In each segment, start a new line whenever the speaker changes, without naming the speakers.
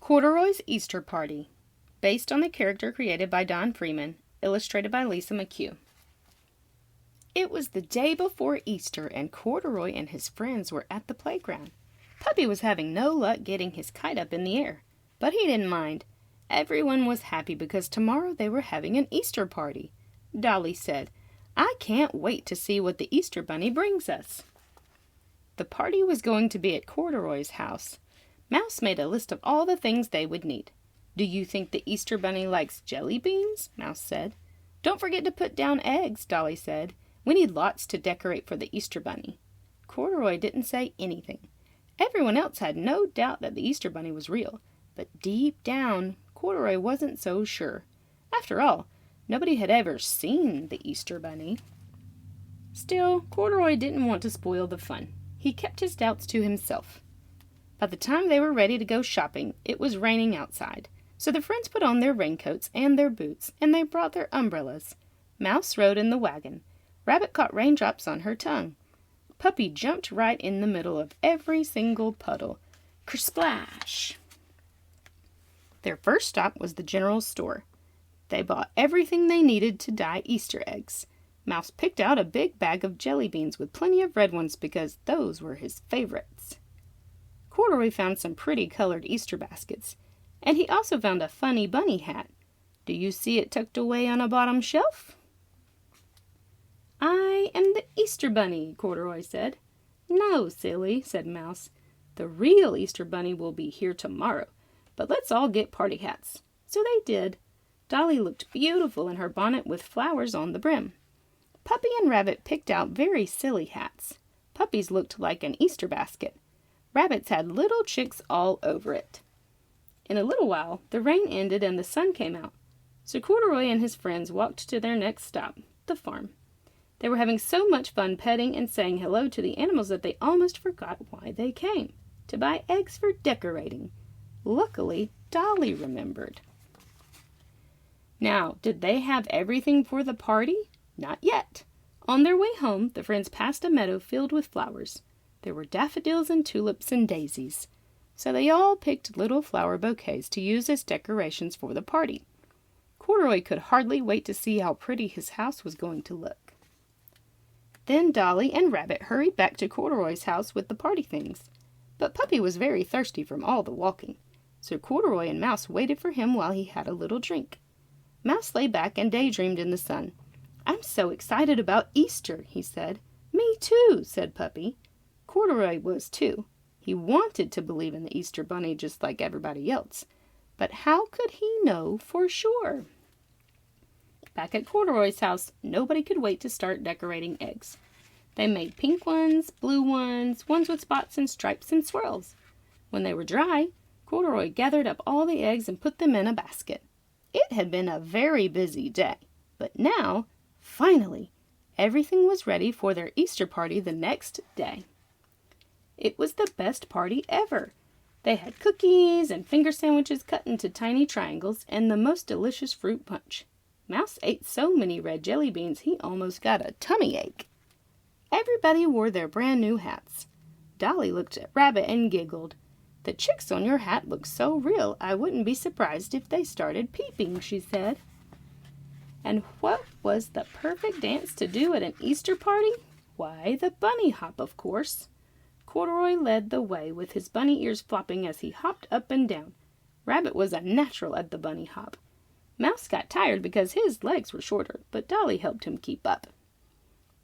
Corduroy's Easter Party, based on the character created by Don Freeman, illustrated by Lisa McCue. It was the day before Easter, and Corduroy and his friends were at the playground. Puppy was having no luck getting his kite up in the air, but he didn't mind. Everyone was happy because tomorrow they were having an Easter party. Dolly said, "I can't wait to see what the Easter Bunny brings us." The party was going to be at Corduroy's house. Mouse made a list of all the things they would need. "Do you think the Easter Bunny likes jelly beans?" Mouse said. "Don't forget to put down eggs," Dolly said. "We need lots to decorate for the Easter Bunny." Corduroy didn't say anything. Everyone else had no doubt that the Easter Bunny was real, but deep down, Corduroy wasn't so sure. After all, nobody had ever seen the Easter Bunny. Still, Corduroy didn't want to spoil the fun. He kept his doubts to himself. By the time they were ready to go shopping, it was raining outside, so the friends put on their raincoats and their boots, and they brought their umbrellas. Mouse rode in the wagon. Rabbit caught raindrops on her tongue. Puppy jumped right in the middle of every single puddle. Kersplash! Their first stop was the general store. They bought everything they needed to dye Easter eggs. Mouse picked out a big bag of jelly beans with plenty of red ones because those were his favorites. Corduroy found some pretty colored Easter baskets, and he also found a funny bunny hat. Do you see it tucked away on a bottom shelf? "I am the Easter Bunny," Corduroy said. "No, silly," said Mouse. "The real Easter Bunny will be here tomorrow, but let's all get party hats." So they did. Dolly looked beautiful in her bonnet with flowers on the brim. Puppy and Rabbit picked out very silly hats. Puppy's looked like an Easter basket. Rabbit's had little chicks all over it. In a little while, the rain ended and the sun came out. So Corduroy and his friends walked to their next stop, the farm. They were having so much fun petting and saying hello to the animals that they almost forgot why they came, to buy eggs for decorating. Luckily, Dolly remembered. Now, did they have everything for the party? Not yet. On their way home, the friends passed a meadow filled with flowers. There were daffodils and tulips and daisies. So they all picked little flower bouquets to use as decorations for the party. Corduroy could hardly wait to see how pretty his house was going to look. Then Dolly and Rabbit hurried back to Corduroy's house with the party things. But Puppy was very thirsty from all the walking, so Corduroy and Mouse waited for him while he had a little drink. Mouse lay back and daydreamed in the sun. "I'm so excited about Easter," he said. "Me too," said Puppy. Corduroy was too. He wanted to believe in the Easter Bunny just like everybody else. But how could he know for sure? Back at Corduroy's house, nobody could wait to start decorating eggs. They made pink ones, blue ones, ones with spots and stripes and swirls. When they were dry, Corduroy gathered up all the eggs and put them in a basket. It had been a very busy day, but now, finally, everything was ready for their Easter party the next day. It was the best party ever. They had cookies and finger sandwiches cut into tiny triangles and the most delicious fruit punch. Mouse ate so many red jelly beans he almost got a tummy ache. Everybody wore their brand new hats. Dolly looked at Rabbit and giggled. "The chicks on your hat look so real, I wouldn't be surprised if they started peeping," she said. And what was the perfect dance to do at an Easter party? Why, the bunny hop, of course. Corduroy led the way with his bunny ears flopping as he hopped up and down. Rabbit was a natural at the bunny hop. Mouse got tired because his legs were shorter, but Dolly helped him keep up.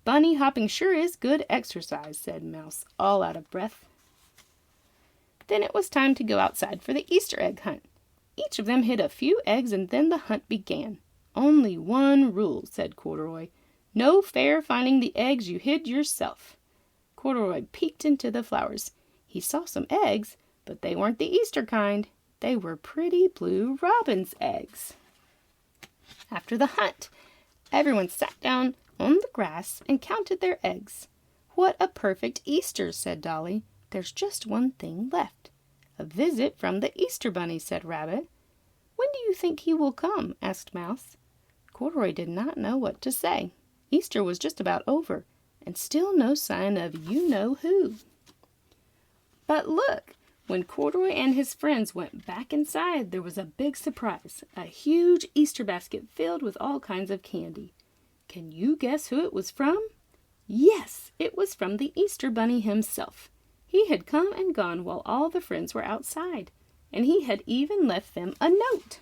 "Bunny hopping sure is good exercise," said Mouse, all out of breath. Then it was time to go outside for the Easter egg hunt. Each of them hid a few eggs and then the hunt began. "Only one rule," said Corduroy. "No fair finding the eggs you hid yourself." Corduroy peeked into the flowers. He saw some eggs, but they weren't the Easter kind. They were pretty blue robin's eggs. After the hunt, everyone sat down on the grass and counted their eggs. "What a perfect Easter," said Dolly. "There's just one thing left." "A visit from the Easter Bunny," said Rabbit. "When do you think he will come?" asked Mouse. Corduroy did not know what to say. Easter was just about over, and still no sign of you-know-who. But look! When Corduroy and his friends went back inside, there was a big surprise, a huge Easter basket filled with all kinds of candy. Can you guess who it was from? Yes, it was from the Easter Bunny himself. He had come and gone while all the friends were outside, and he had even left them a note.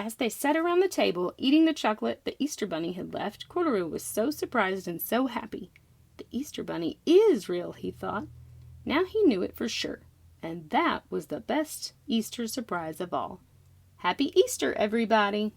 As they sat around the table, eating the chocolate the Easter Bunny had left, Corduroy was so surprised and so happy. The Easter Bunny is real, he thought. Now he knew it for sure, and that was the best Easter surprise of all. Happy Easter, everybody!